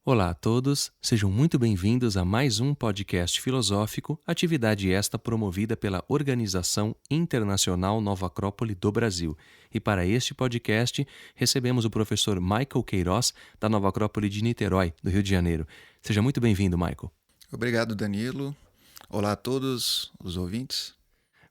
Olá a todos, sejam muito bem-vindos a mais um podcast filosófico, atividade esta promovida pela Organização Internacional Nova Acrópole do Brasil. E para este podcast, recebemos o professor Michael Queiroz, da Nova Acrópole de Niterói, do Rio de Janeiro. Seja muito bem-vindo, Michael. Obrigado, Danilo. Olá a todos os ouvintes.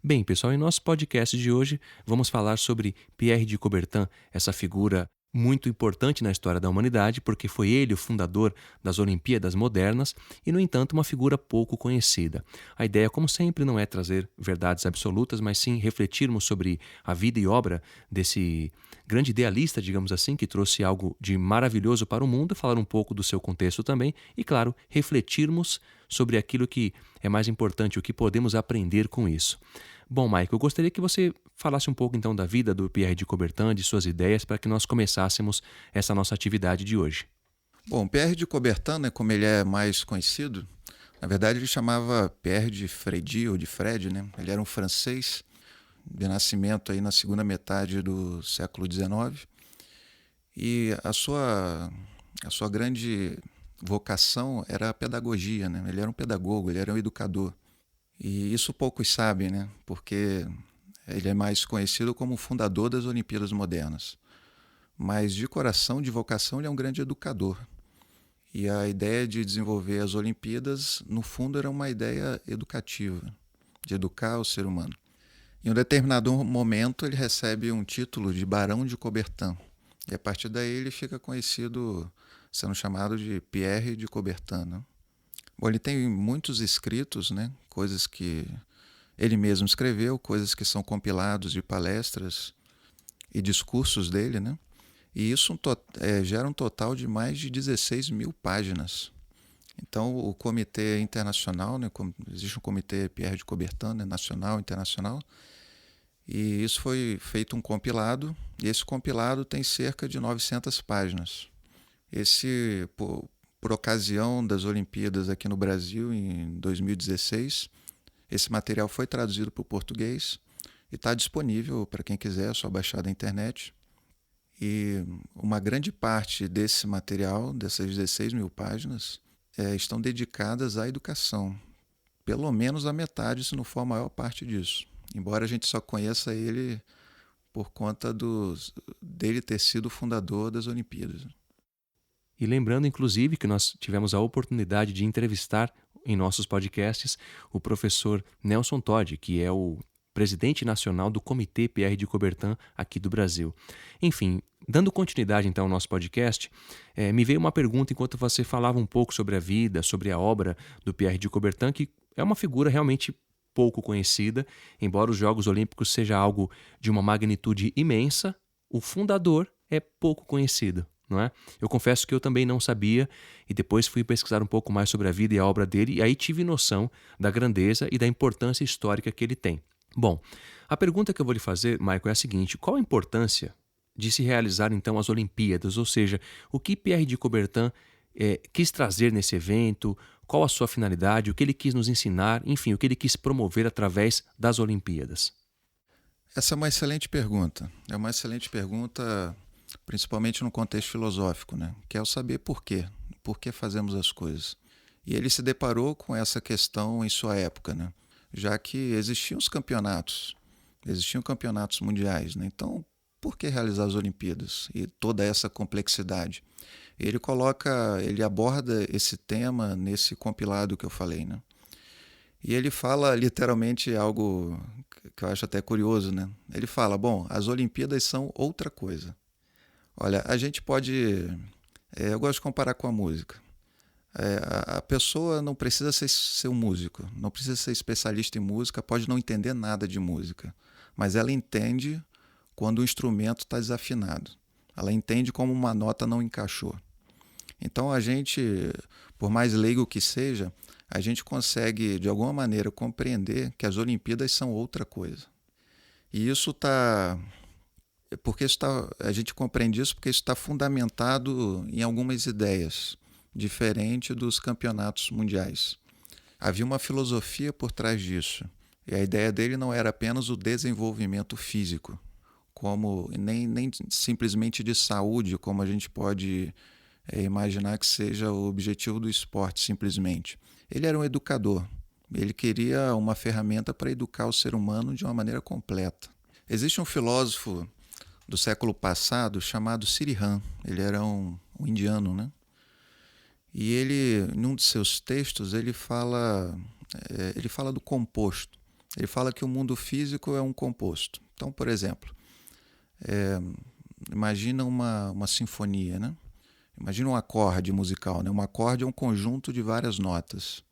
Bem, pessoal, em nosso podcast de hoje vamos falar sobre Pierre de Coubertin, essa figura muito importante na história da humanidade, porque foi ele o fundador das Olimpíadas modernas e, no entanto, uma figura pouco conhecida. A ideia, como sempre, não é trazer verdades absolutas, mas sim refletirmos sobre a vida e obra desse grande idealista, digamos assim, que trouxe algo de maravilhoso para o mundo, falar um pouco do seu contexto também e, claro, refletirmos sobre aquilo que é mais importante, o que podemos aprender com isso. Bom, Michael, eu gostaria que você falasse um pouco então da vida do Pierre de Coubertin, de suas ideias, para que nós começássemos essa nossa atividade de hoje. Bom, Pierre de Coubertin, né, como ele é mais conhecido, na verdade ele chamava Pierre de Freddy ou de Fred, né? Ele era um francês de nascimento aí na segunda metade do século XIX e a sua grande vocação era a pedagogia, né? Ele era um pedagogo, ele era um educador. E isso poucos sabem, né? Porque ele é mais conhecido como o fundador das Olimpíadas Modernas. Mas de coração, de vocação, ele é um grande educador. E a ideia de desenvolver as Olimpíadas, no fundo, era uma ideia educativa, de educar o ser humano. Em um determinado momento, ele recebe um título de Barão de Coubertin. E a partir daí ele fica conhecido, sendo chamado de Pierre de Coubertin, né? Bom, ele tem muitos escritos, né? Coisas que ele mesmo escreveu, coisas que são compilados de palestras e discursos dele, né? E isso gera um total de mais de 16 mil páginas. Então, o comitê internacional, né? Existe um comitê Pierre de Coubertin, né? Nacional, internacional, e isso foi feito um compilado, e esse compilado tem cerca de 900 páginas. Por ocasião das Olimpíadas aqui no Brasil, em 2016, esse material foi traduzido para o português e está disponível para quem quiser, é só baixar da internet. E uma grande parte desse material, dessas 16 mil páginas, estão dedicadas à educação. Pelo menos a metade, se não for a maior parte disso. Embora a gente só conheça ele por conta dele ter sido o fundador das Olimpíadas. E lembrando, inclusive, que nós tivemos a oportunidade de entrevistar em nossos podcasts o professor Nelson Toddy, que é o presidente nacional do Comitê Pierre de Coubertin aqui do Brasil. Enfim, dando continuidade então ao nosso podcast, me veio uma pergunta enquanto você falava um pouco sobre a vida, sobre a obra do Pierre de Coubertin, que é uma figura realmente pouco conhecida, embora os Jogos Olímpicos seja algo de uma magnitude imensa, o fundador é pouco conhecido. Não é? Eu confesso que eu também não sabia e depois fui pesquisar um pouco mais sobre a vida e a obra dele e aí tive noção da grandeza e da importância histórica que ele tem. Bom, a pergunta que eu vou lhe fazer, Michael, é a seguinte: qual a importância de se realizar então as Olimpíadas? Ou seja, o que Pierre de Coubertin quis trazer nesse evento, qual a sua finalidade, o que ele quis nos ensinar, enfim, o que ele quis promover através das Olimpíadas? Essa é uma excelente pergunta. É uma excelente pergunta, principalmente no contexto filosófico, né? Que é o saber por quê. Por que fazemos as coisas. E ele se deparou com essa questão em sua época, né? Já que existiam campeonatos mundiais, né? Então, por que realizar as Olimpíadas e toda essa complexidade? Ele aborda esse tema nesse compilado que eu falei, né? E ele fala literalmente algo que eu acho até curioso, né? Ele fala, bom, as Olimpíadas são outra coisa. Olha, a gente pode... eu gosto de comparar com a música. A pessoa não precisa ser um músico, não precisa ser especialista em música, pode não entender nada de música, mas ela entende quando o instrumento está desafinado. Ela entende como uma nota não encaixou. Então a gente, por mais leigo que seja, a gente consegue de alguma maneira compreender que as Olimpíadas são outra coisa. E isso está... a gente compreende isso porque isso está fundamentado em algumas ideias, diferente dos campeonatos mundiais. Havia uma filosofia por trás disso, e a ideia dele não era apenas o desenvolvimento físico, nem simplesmente de saúde, como a gente pode imaginar que seja o objetivo do esporte simplesmente. Ele era um educador. Ele queria uma ferramenta para educar o ser humano de uma maneira completa. Existe um filósofo do século passado chamado Sirihan. Ele era um indiano, né? E ele, num de seus textos, ele fala do composto. Ele fala que o mundo físico é um composto. Então, por exemplo, imagina uma sinfonia, né? Imagina um acorde musical, né? Um acorde é um conjunto de várias notas.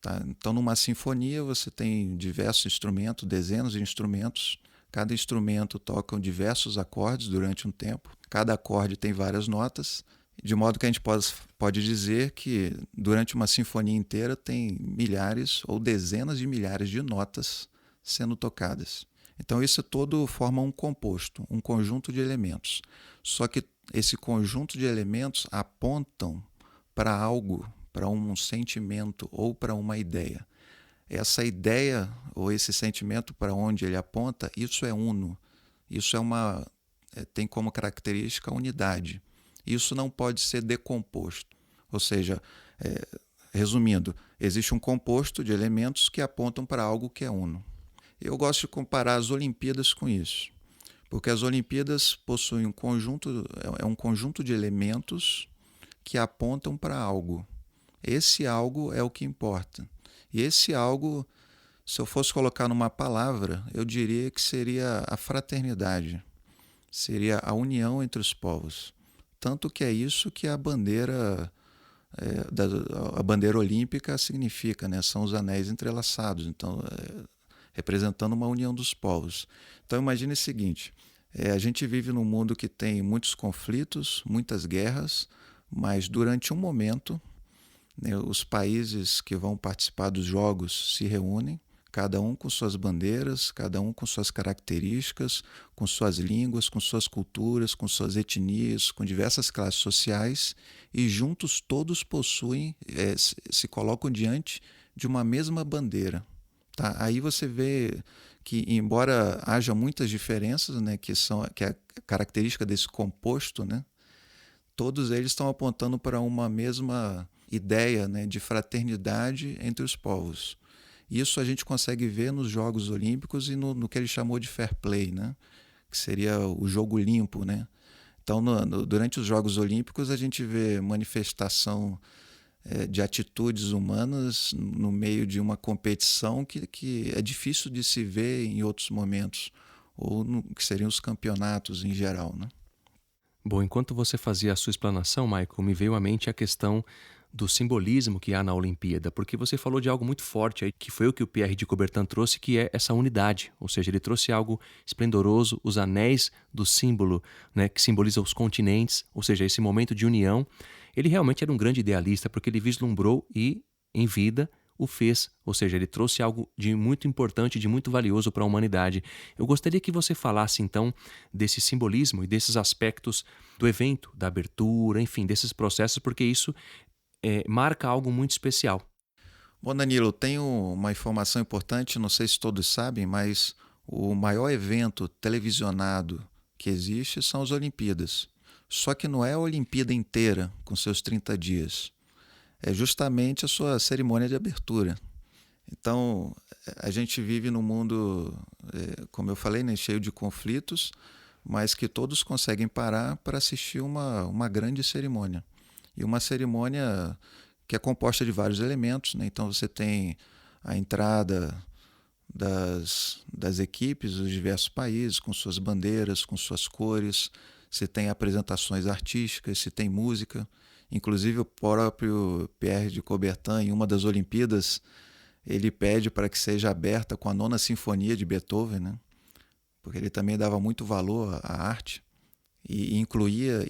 Tá? Então, numa sinfonia, você tem diversos instrumentos, dezenas de instrumentos. Cada instrumento toca diversos acordes durante um tempo. Cada acorde tem várias notas, de modo que a gente pode dizer que durante uma sinfonia inteira tem milhares ou dezenas de milhares de notas sendo tocadas. Então, isso todo forma um composto, um conjunto de elementos. Só que esse conjunto de elementos apontam para algo, para um sentimento ou para uma ideia. Essa ideia ou esse sentimento para onde ele aponta, isso é uno. Isso tem como característica a unidade. Isso não pode ser decomposto. Ou seja, resumindo, existe um composto de elementos que apontam para algo que é uno. Eu gosto de comparar as Olimpíadas com isso, porque as Olimpíadas possuem um conjunto de elementos que apontam para algo. Esse algo é o que importa. E esse algo, se eu fosse colocar numa palavra, eu diria que seria a fraternidade, seria a união entre os povos. Tanto que é isso que a bandeira olímpica significa, né? São os anéis entrelaçados, então representando uma união dos povos. Então imagine o seguinte, a gente vive num mundo que tem muitos conflitos, muitas guerras, mas durante um momento, né, os países que vão participar dos jogos se reúnem, cada um com suas bandeiras, cada um com suas características, com suas línguas, com suas culturas, com suas etnias, com diversas classes sociais, e juntos todos se colocam diante de uma mesma bandeira. Tá? Aí você vê que, embora haja muitas diferenças, né, que é a característica desse composto, né, todos eles estão apontando para uma mesma ideia, né, de fraternidade entre os povos. Isso a gente consegue ver nos Jogos Olímpicos e no que ele chamou de fair play, né, que seria o jogo limpo, né? Então, durante os Jogos Olímpicos, a gente vê manifestação de atitudes humanas no meio de uma competição que é difícil de se ver em outros momentos, ou que seriam os campeonatos em geral, né? Bom, enquanto você fazia a sua explanação, Michael, me veio à mente a questão do simbolismo que há na Olimpíada, porque você falou de algo muito forte aí, que foi o que o Pierre de Coubertin trouxe, que é essa unidade, ou seja, ele trouxe algo esplendoroso, os anéis do símbolo, né, que simboliza os continentes, ou seja, esse momento de união. Ele realmente era um grande idealista, porque ele vislumbrou e, em vida, o fez, ou seja, ele trouxe algo de muito importante, de muito valioso para a humanidade. Eu gostaria que você falasse então desse simbolismo e desses aspectos do evento, da abertura, enfim, desses processos, porque isso marca algo muito especial. Bom, Danilo, tenho uma informação importante, não sei se todos sabem, mas o maior evento televisionado que existe são as Olimpíadas. Só que não é a Olimpíada inteira, com seus 30 dias. É justamente a sua cerimônia de abertura. Então, a gente vive num mundo, como eu falei, né, cheio de conflitos, mas que todos conseguem parar para assistir uma grande cerimônia. E uma cerimônia que é composta de vários elementos, né? Então você tem a entrada das equipes dos diversos países, com suas bandeiras, com suas cores, você tem apresentações artísticas, você tem música. Inclusive o próprio Pierre de Coubertin, em uma das Olimpíadas, ele pede para que seja aberta com a Nona Sinfonia de Beethoven, né? Porque ele também dava muito valor à arte e incluía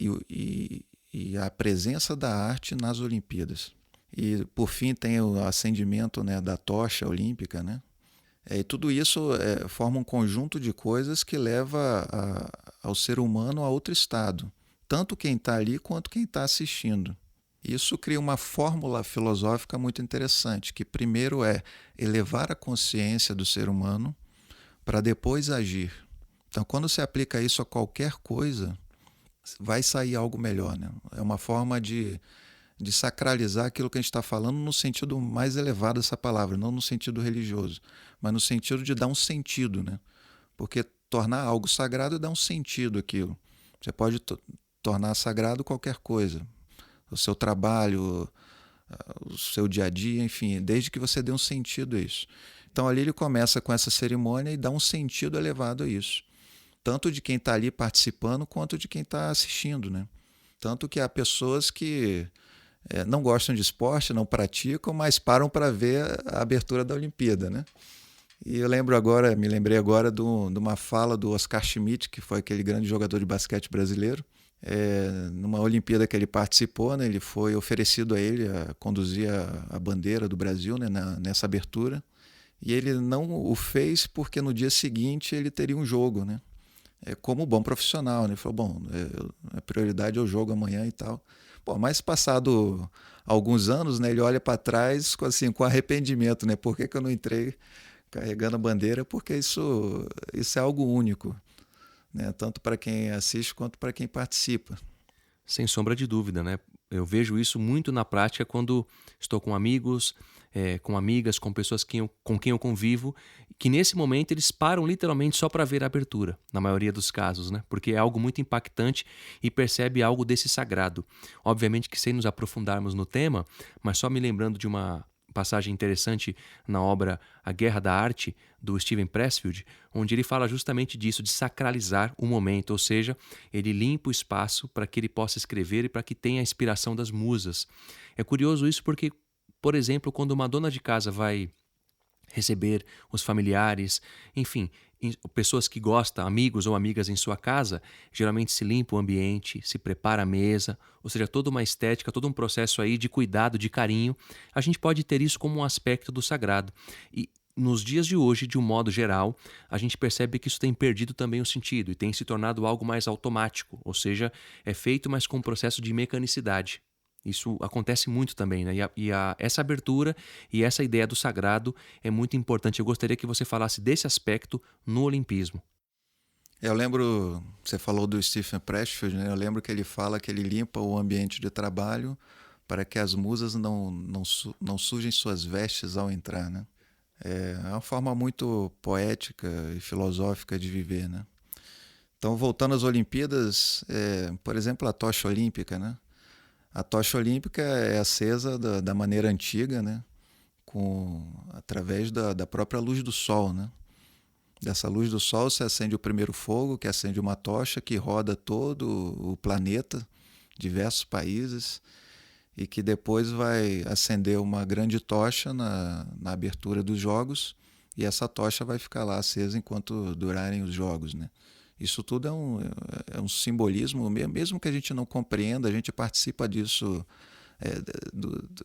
e a presença da arte nas Olimpíadas. E, por fim, tem o acendimento, né, da tocha olímpica, né? E tudo isso forma um conjunto de coisas que leva ao ser humano a outro estado, tanto quem está ali quanto quem está assistindo. Isso cria uma fórmula filosófica muito interessante, que primeiro é elevar a consciência do ser humano para depois agir. Então, quando se aplica isso a qualquer coisa, vai sair algo melhor, né? É uma forma de sacralizar aquilo que a gente está falando no sentido mais elevado dessa palavra, não no sentido religioso, mas no sentido de dar um sentido, né? Porque tornar algo sagrado é dar um sentido àquilo. Você pode tornar sagrado qualquer coisa, o seu trabalho, o seu dia a dia, enfim, desde que você dê um sentido a isso. Então ali ele começa com essa cerimônia e dá um sentido elevado a isso, tanto de quem está ali participando quanto de quem está assistindo, né? Tanto que há pessoas que não gostam de esporte, não praticam, mas param para ver a abertura da Olimpíada, né? E eu me lembrei agora de uma fala do Oscar Schmidt, que foi aquele grande jogador de basquete brasileiro. Numa Olimpíada que ele participou, né, ele foi oferecido a ele a conduzir a bandeira do Brasil, né, nessa abertura. E ele não o fez porque no dia seguinte ele teria um jogo, né? Como bom profissional, né? Ele falou, bom, a prioridade é o jogo amanhã e tal. Bom, mas passado alguns anos, né, ele olha para trás assim, com arrependimento, né? Por que eu não entrei carregando a bandeira? Porque isso é algo único, né? Tanto para quem assiste quanto para quem participa. Sem sombra de dúvida, né? Eu vejo isso muito na prática quando estou com amigos, com amigas, com pessoas com quem eu convivo, que nesse momento eles param literalmente só para ver a abertura, na maioria dos casos, né? Porque é algo muito impactante e percebe algo desse sagrado. Obviamente que sem nos aprofundarmos no tema, mas só me lembrando de uma passagem interessante na obra A Guerra da Arte, do Steven Pressfield, onde ele fala justamente disso, de sacralizar o momento, ou seja, ele limpa o espaço para que ele possa escrever e para que tenha a inspiração das musas. É curioso isso porque, por exemplo, quando uma dona de casa vai receber os familiares, enfim, pessoas que gostam, amigos ou amigas em sua casa, geralmente se limpa o ambiente, se prepara a mesa, ou seja, toda uma estética, todo um processo aí de cuidado, de carinho. A gente pode ter isso como um aspecto do sagrado. E nos dias de hoje, de um modo geral, a gente percebe que isso tem perdido também o sentido e tem se tornado algo mais automático, ou seja, é feito, mas com um processo de mecanicidade. Isso acontece muito também, né? Essa abertura e essa ideia do sagrado é muito importante. Eu gostaria que você falasse desse aspecto no olimpismo. Eu lembro, você falou do Stephen Pressfield, né? Eu lembro que ele fala que ele limpa o ambiente de trabalho para que as musas não sujem suas vestes ao entrar, né? É uma forma muito poética e filosófica de viver, né? Então, voltando às Olimpíadas, por exemplo, a tocha olímpica, né? A tocha olímpica é acesa da maneira antiga, né? Através da própria luz do sol, né? Dessa luz do sol se acende o primeiro fogo, que acende uma tocha que roda todo o planeta, diversos países, e que depois vai acender uma grande tocha na abertura dos jogos, e essa tocha vai ficar lá acesa enquanto durarem os jogos, né? Isso tudo é um simbolismo, mesmo que a gente não compreenda, a gente participa disso,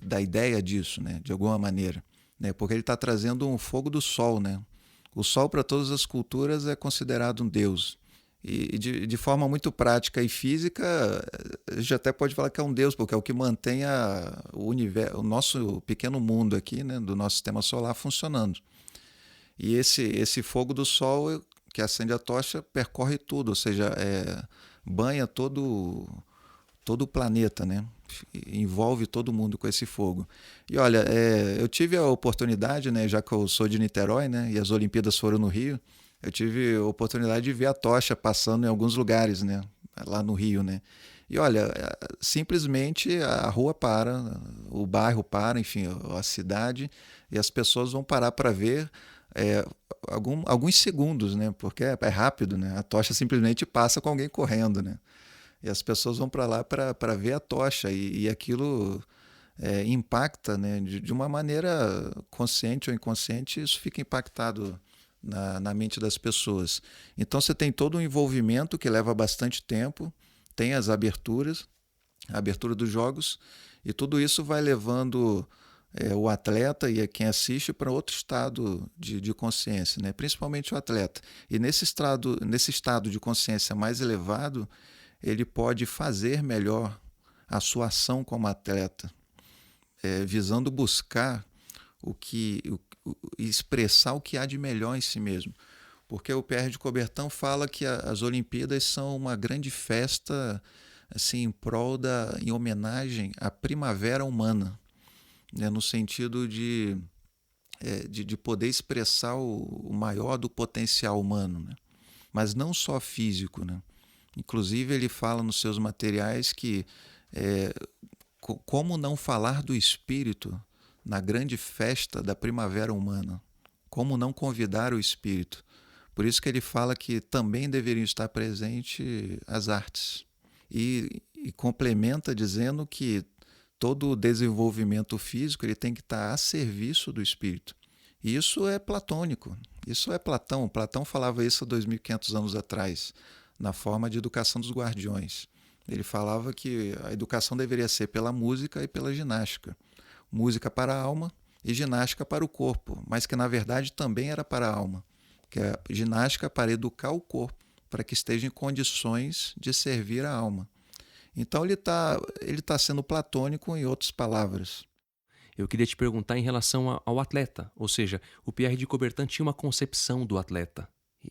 da ideia disso, né? De alguma maneira, né? Porque ele está trazendo um fogo do sol, né? O sol para todas as culturas é considerado um deus. E de forma muito prática e física, a gente até pode falar que é um deus, porque é o que mantém o universo, o nosso pequeno mundo aqui, né, do nosso sistema solar funcionando. E esse fogo do sol que acende a tocha percorre tudo, ou seja, banha todo o planeta, né? Envolve todo mundo com esse fogo. E olha, eu tive a oportunidade, né, já que eu sou de Niterói, né, e as Olimpíadas foram no Rio, eu tive a oportunidade de ver a tocha passando em alguns lugares, né, lá no Rio, né. E olha, simplesmente a rua para, o bairro para, enfim, a cidade, e as pessoas vão parar para ver alguns segundos, né, porque é rápido, né, a tocha simplesmente passa com alguém correndo, né. E as pessoas vão para lá para ver a tocha e aquilo impacta, né, de uma maneira consciente ou inconsciente, isso fica impactado na mente das pessoas. Então você tem todo um envolvimento que leva bastante tempo, tem as aberturas, a abertura dos jogos, e tudo isso vai levando o atleta e quem assiste para outro estado de consciência, né? Principalmente o atleta. E nesse estado de consciência mais elevado, ele pode fazer melhor a sua ação como atleta, visando buscar expressar o que há de melhor em si mesmo. Porque o Pierre de Coubertin fala que as Olimpíadas são uma grande festa assim, em homenagem à primavera humana, né, no sentido de poder expressar o maior do potencial humano, né? Mas não só físico, né? Inclusive ele fala nos seus materiais que como não falar do espírito na grande festa da primavera humana, como não convidar o espírito. Por isso que ele fala que também deveriam estar presentes as artes. E complementa dizendo que todo o desenvolvimento físico ele tem que estar a serviço do espírito. E isso é platônico, isso é Platão. Platão falava isso há 2.500 anos atrás, na forma de educação dos guardiões. Ele falava que a educação deveria ser pela música e pela ginástica. Música para a alma e ginástica para o corpo, mas que na verdade também era para a alma, que é a ginástica para educar o corpo, para que esteja em condições de servir a alma. Então ele tá sendo platônico em outras palavras. Eu queria te perguntar em relação ao atleta, ou seja, o Pierre de Coubertin tinha uma concepção do atleta.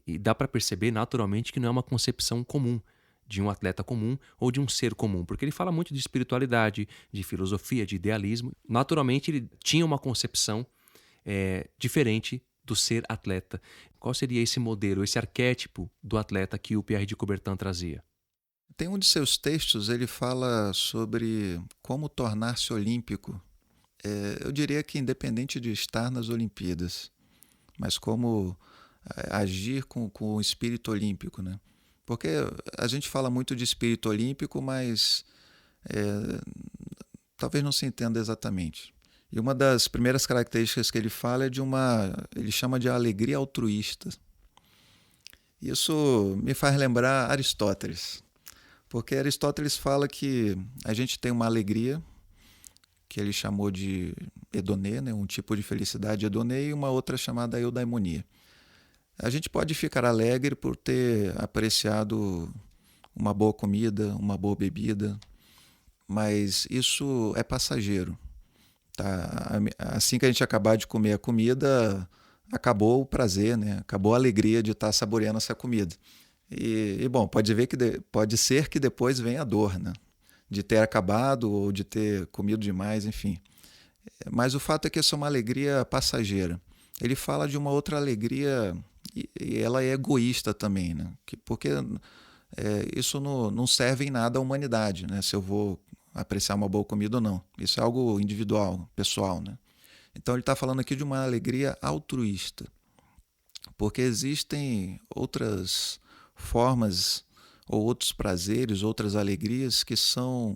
E dá para perceber naturalmente que não é uma concepção comum de um atleta comum ou de um ser comum, porque ele fala muito de espiritualidade, de filosofia, de idealismo. Naturalmente ele tinha uma concepção diferente do ser atleta. Qual seria esse modelo, esse arquétipo do atleta que o Pierre de Coubertin trazia? Tem um de seus textos, ele fala sobre como tornar-se olímpico. Eu diria que independente de estar nas Olimpíadas, mas como agir com o espírito olímpico, né? Porque a gente fala muito de espírito olímpico, mas talvez não se entenda exatamente. E uma das primeiras características que ele fala ele chama de alegria altruísta. Isso me faz lembrar Aristóteles, porque Aristóteles fala que a gente tem uma alegria que ele chamou de hedonê, né? Um tipo de felicidade hedonê, e uma outra chamada eudaimonia. A gente pode ficar alegre por ter apreciado uma boa comida, uma boa bebida, mas isso é passageiro. Tá? Assim que a gente acabar de comer a comida, acabou o prazer, né? Acabou a alegria de estar saboreando essa comida. Bom, pode ser que depois venha a dor, né? De ter acabado ou de ter comido demais, enfim. Mas o fato é que isso é uma alegria passageira. Ele fala de uma outra alegria e ela é egoísta também, né? Porque isso não serve em nada à humanidade, né? Se eu vou apreciar uma boa comida ou não. Isso é algo individual, pessoal, né? Então ele está falando aqui de uma alegria altruísta, porque existem outras formas ou outros prazeres, outras alegrias que são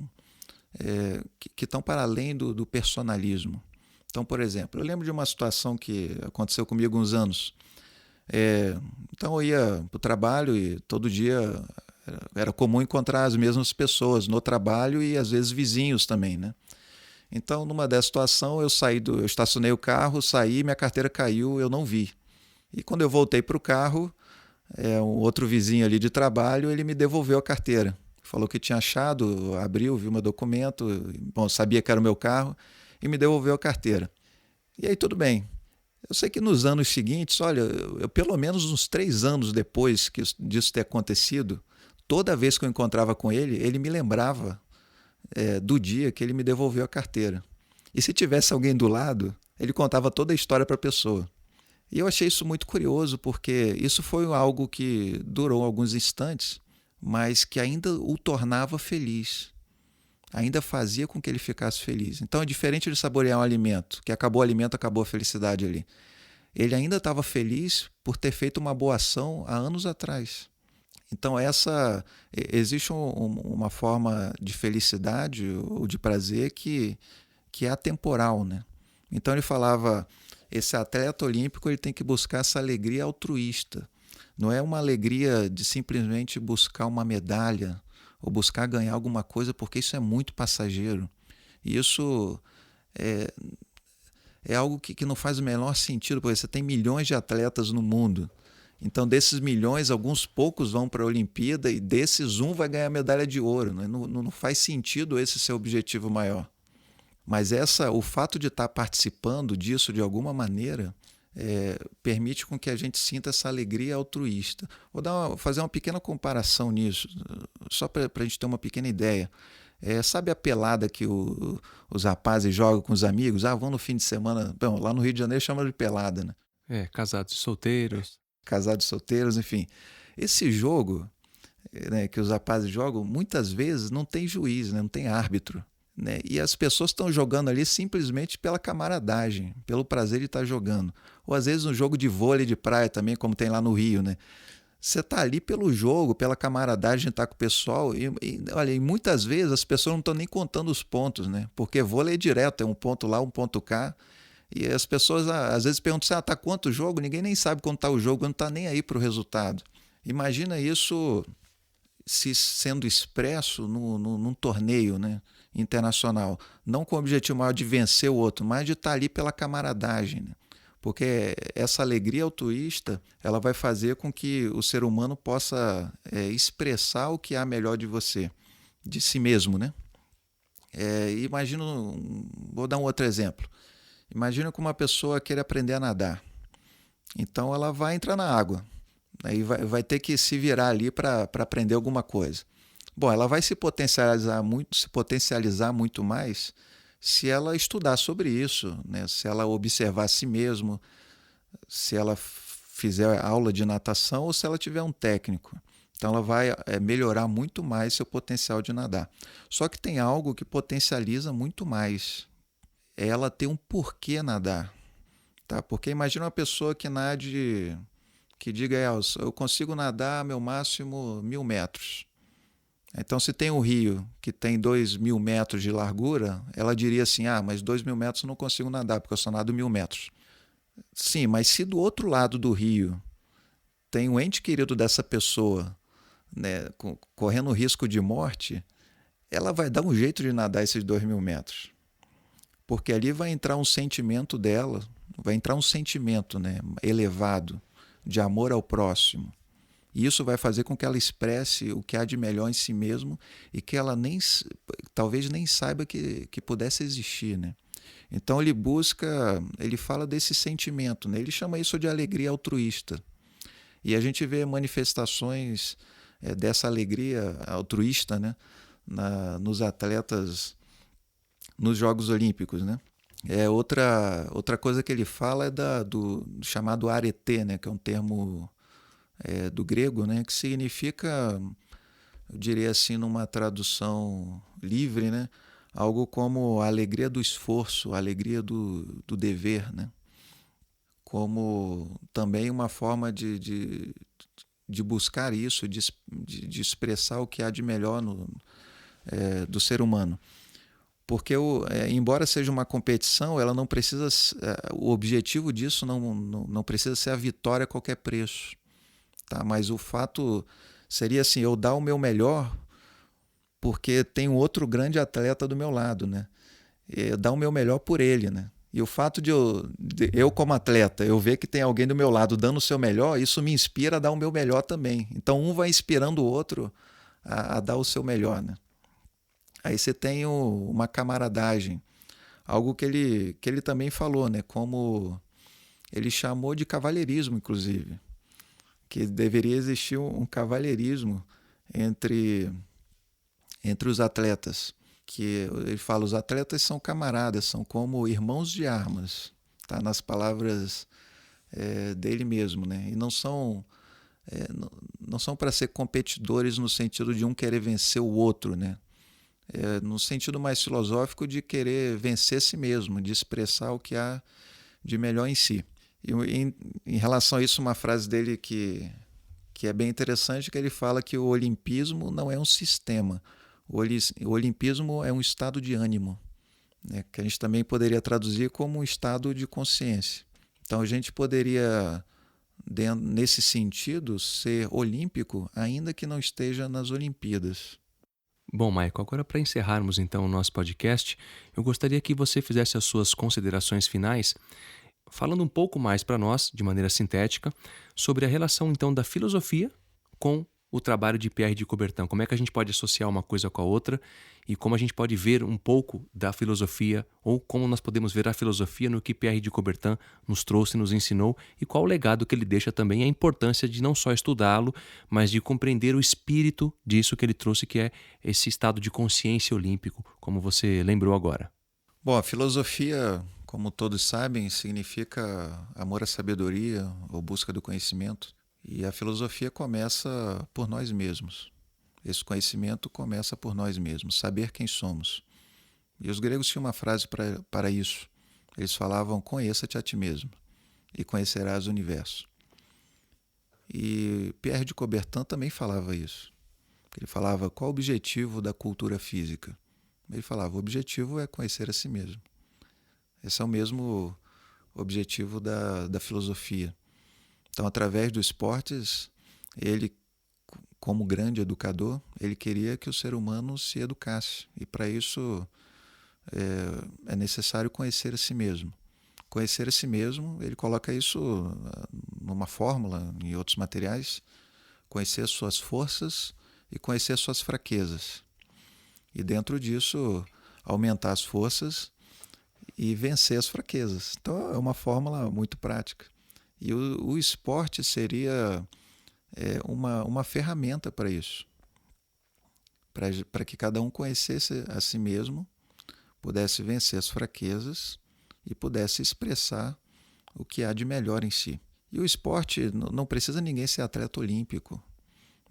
que estão para além do personalismo. Então, por exemplo, eu lembro de uma situação que aconteceu comigo há uns anos. Então eu ia para o trabalho e todo dia era comum encontrar as mesmas pessoas no trabalho e às vezes vizinhos também, né? Então, numa dessa situação, eu estacionei o carro, saí, minha carteira caiu, eu não vi. E quando eu voltei para o carro, um outro vizinho ali de trabalho, ele me devolveu a carteira. Falou que tinha achado, abriu, viu meu documento, bom, sabia que era o meu carro e me devolveu a carteira. E aí tudo bem. Eu sei que nos anos seguintes, olha, pelo menos uns 3 anos depois disso ter acontecido, toda vez que eu encontrava com ele, ele me lembrava do dia que ele me devolveu a carteira. E se tivesse alguém do lado, ele contava toda a história para a pessoa. E eu achei isso muito curioso, porque isso foi algo que durou alguns instantes, mas que ainda o tornava feliz. Ainda fazia com que ele ficasse feliz. Então é diferente de saborear um alimento, que acabou o alimento, acabou a felicidade ali. Ele ainda estava feliz por ter feito uma boa ação há anos atrás. Então existe uma forma de felicidade ou de prazer que é atemporal, né? Então ele falava, esse atleta olímpico ele tem que buscar essa alegria altruísta. Não é uma alegria de simplesmente buscar uma medalha ou buscar ganhar alguma coisa, porque isso é muito passageiro. E isso é algo que não faz o menor sentido, porque você tem milhões de atletas no mundo. Então, desses milhões, alguns poucos vão para a Olimpíada e desses um vai ganhar medalha de ouro. Né? Não faz sentido esse ser o objetivo maior. Mas o fato de estar participando disso de alguma maneira permite com que a gente sinta essa alegria altruísta. Fazer uma pequena comparação nisso, só para a gente ter uma pequena ideia. Sabe a pelada que os rapazes jogam com os amigos? Vão no fim de semana. Bom, lá no Rio de Janeiro chama de pelada, né? Casados e solteiros. Casados e solteiros, enfim. Esse jogo, né, que os rapazes jogam, muitas vezes não tem juiz, né, não tem árbitro. Né? E as pessoas estão jogando ali simplesmente pela camaradagem, pelo prazer de estar jogando. Ou às vezes um jogo de vôlei de praia também, como tem lá no Rio, né? Você está ali pelo jogo, pela camaradagem de estar com o pessoal. Olha, e muitas vezes as pessoas não estão nem contando os pontos, né? Porque vôlei é direto, é um ponto lá, um ponto cá. E as pessoas às vezes perguntam assim, tá quanto o jogo? Ninguém nem sabe quanto está o jogo, não está nem aí para o resultado. Imagina isso se sendo expresso num torneio, né, internacional. Não com o objetivo maior de vencer o outro, mas de estar ali pela camaradagem, né? Porque essa alegria altruísta, ela vai fazer com que o ser humano possa expressar o que há melhor de você, de si mesmo, né? Vou dar um outro exemplo. Imagina que uma pessoa queira aprender a nadar. Então ela vai entrar na água. Aí vai ter que se virar ali para aprender alguma coisa. Bom, ela vai se potencializar muito mais se ela estudar sobre isso, né? Se ela observar a si mesmo, se ela fizer aula de natação ou se ela tiver um técnico. Então ela vai melhorar muito mais seu potencial de nadar. Só que tem algo que potencializa muito mais. É ela ter um porquê nadar. Tá? Porque imagina uma pessoa que nade, que diga, eu consigo nadar meu máximo 1.000 metros. Então, se tem um rio que tem 2.000 metros de largura, ela diria assim, mas 2.000 metros eu não consigo nadar, porque eu só nado 1.000 metros. Sim, mas se do outro lado do rio tem um ente querido dessa pessoa, né, correndo risco de morte, ela vai dar um jeito de nadar esses 2.000 metros. Porque ali vai entrar um sentimento dela, vai entrar um sentimento, né, elevado, de amor ao próximo. E isso vai fazer com que ela expresse o que há de melhor em si mesmo e que ela talvez nem saiba que pudesse existir, né? Então ele fala desse sentimento, né? Ele chama isso de alegria altruísta. E a gente vê manifestações dessa alegria altruísta, né, nos atletas nos Jogos Olímpicos, né? Outra coisa que ele fala é do chamado arete, né, que é um termo do grego, né, que significa, eu diria assim, numa tradução livre, né, algo como a alegria do esforço, a alegria do dever, né, como também uma forma de buscar isso, de expressar o que há de melhor do ser humano. Porque, embora seja uma competição, ela não precisa, o objetivo disso não precisa ser a vitória a qualquer preço. Tá? Mas o fato seria assim, eu dar o meu melhor porque tem um outro grande atleta do meu lado, né? Eu dar o meu melhor por ele, né? E o fato de eu como atleta, eu ver que tem alguém do meu lado dando o seu melhor, isso me inspira a dar o meu melhor também. Então um vai inspirando o outro a dar o seu melhor, né? Aí você tem uma camaradagem, algo que ele também falou, né? Como ele chamou de cavalheirismo, inclusive, que deveria existir um cavalheirismo entre os atletas, que ele fala, os atletas são camaradas, são como irmãos de armas, tá? Nas palavras dele mesmo, né? E não são para ser competidores no sentido de um querer vencer o outro, né? No sentido mais filosófico de querer vencer si mesmo, de expressar o que há de melhor em si. E em relação a isso, uma frase dele que é bem interessante, que ele fala que o olimpismo não é um sistema, o olimpismo é um estado de ânimo, né? Que a gente também poderia traduzir como um estado de consciência. Então a gente poderia, nesse sentido, ser olímpico, ainda que não esteja nas Olimpíadas. Bom, Michael, agora para encerrarmos então o nosso podcast, eu gostaria que você fizesse as suas considerações finais, falando um pouco mais para nós, de maneira sintética, sobre a relação então da filosofia com o trabalho de Pierre de Coubertin? Como é que a gente pode associar uma coisa com a outra e como a gente pode ver um pouco da filosofia ou como nós podemos ver a filosofia no que Pierre de Coubertin nos trouxe, nos ensinou e qual o legado que ele deixa também, a importância de não só estudá-lo, mas de compreender o espírito disso que ele trouxe, que é esse estado de consciência olímpico, como você lembrou agora. Bom, a filosofia, como todos sabem, significa amor à sabedoria ou busca do conhecimento. E a filosofia começa por nós mesmos. Esse conhecimento começa por nós mesmos, saber quem somos. E os gregos tinham uma frase para isso. Eles falavam: conheça-te a ti mesmo e conhecerás o universo. E Pierre de Coubertin também falava isso. Ele falava: qual o objetivo da cultura física? Ele falava: o objetivo é conhecer a si mesmo. Esse é o mesmo objetivo da filosofia. Então, através dos esportes, ele, como grande educador, ele queria que o ser humano se educasse. E para isso é necessário conhecer a si mesmo. Conhecer a si mesmo, ele coloca isso numa fórmula, em outros materiais: conhecer as suas forças e conhecer as suas fraquezas. E dentro disso, aumentar as forças e vencer as fraquezas. Então, é uma fórmula muito prática. E o esporte seria uma ferramenta para isso, para que cada um conhecesse a si mesmo, pudesse vencer as fraquezas e pudesse expressar o que há de melhor em si. E o esporte não precisa ninguém ser atleta olímpico,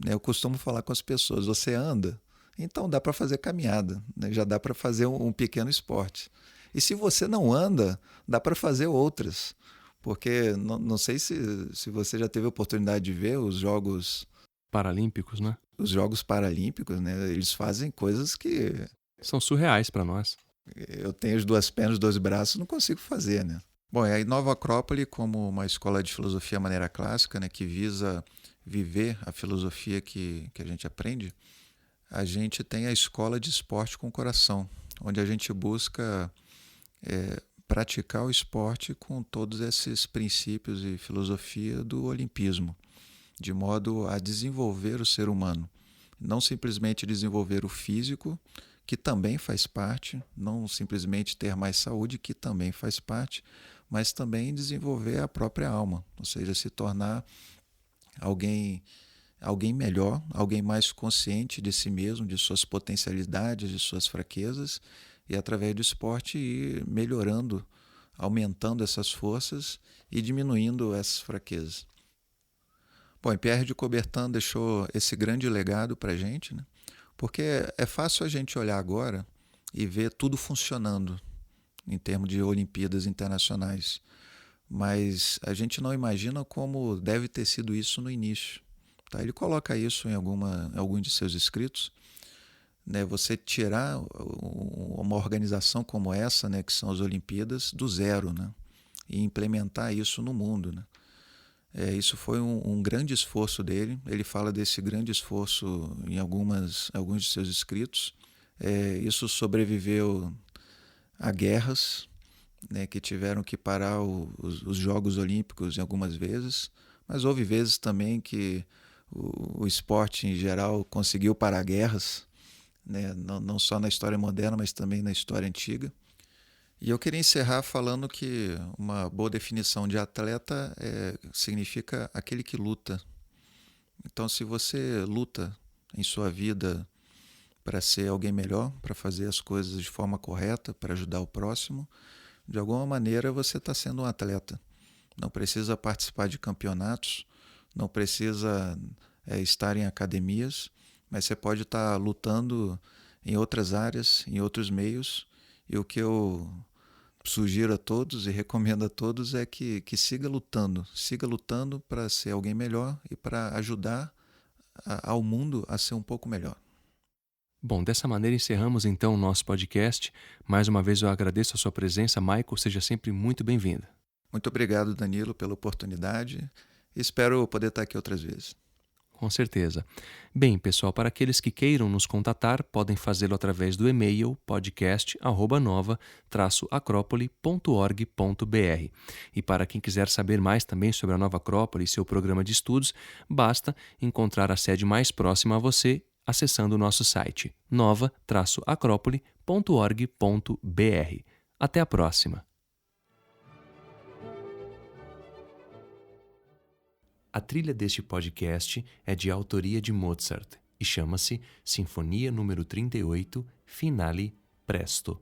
né? Eu costumo falar com as pessoas: você anda, então dá para fazer caminhada, né? Já dá para fazer um pequeno esporte. E se você não anda, dá para fazer outras. Porque não sei se você já teve a oportunidade de ver os Jogos Paralímpicos, né? Os Jogos Paralímpicos, né? Eles fazem coisas que São surreais para nós. eu tenho as 2 pernas, 2 braços, não consigo fazer, né? Bom, e aí Nova Acrópole, como uma escola de filosofia maneira clássica, né, que visa viver a filosofia que a gente aprende, a gente tem a escola de esporte com coração, onde a gente busca praticar o esporte com todos esses princípios e filosofia do olimpismo, de modo a desenvolver o ser humano. Não simplesmente desenvolver o físico, que também faz parte, não simplesmente ter mais saúde, que também faz parte, mas também desenvolver a própria alma, ou seja, se tornar alguém melhor, alguém mais consciente de si mesmo, de suas potencialidades, de suas fraquezas, e através do esporte ir melhorando, aumentando essas forças e diminuindo essas fraquezas. Bom, e Pierre de Coubertin deixou esse grande legado para a gente, né? Porque é fácil a gente olhar agora e ver tudo funcionando em termos de Olimpíadas internacionais, mas a gente não imagina como deve ter sido isso no início. Tá? Ele coloca isso em algum de seus escritos, né? Você tirar uma organização como essa, né, que são as Olimpíadas, do zero, né, e implementar isso no mundo, né? Isso foi um grande esforço dele. Ele fala desse grande esforço em alguns de seus escritos. Isso sobreviveu a guerras, né, que tiveram que parar os Jogos Olímpicos em algumas vezes, mas houve vezes também que o esporte em geral conseguiu parar guerras, né, não só na história moderna, mas também na história antiga. E eu queria encerrar falando que uma boa definição de atleta significa aquele que luta. Então, se você luta em sua vida para ser alguém melhor, para fazer as coisas de forma correta, para ajudar o próximo, de alguma maneira você está sendo um atleta. Não precisa participar de campeonatos, não precisa estar em academias, mas você pode estar lutando em outras áreas, em outros meios. E o que eu sugiro a todos e recomendo a todos é que siga lutando para ser alguém melhor e para ajudar ao mundo a ser um pouco melhor. Bom, dessa maneira encerramos então o nosso podcast. Mais uma vez eu agradeço a sua presença, Michael, seja sempre muito bem-vinda. Muito obrigado, Danilo, pela oportunidade. Espero poder estar aqui outras vezes. Com certeza. Bem, pessoal, para aqueles que queiram nos contatar, podem fazê-lo através do e-mail podcast@nova-acrópole.org.br. E para quem quiser saber mais também sobre a Nova Acrópole e seu programa de estudos, basta encontrar a sede mais próxima a você acessando o nosso site nova-acrópole.org.br. Até a próxima! A trilha deste podcast é de autoria de Mozart e chama-se Sinfonia número 38, Finale Presto.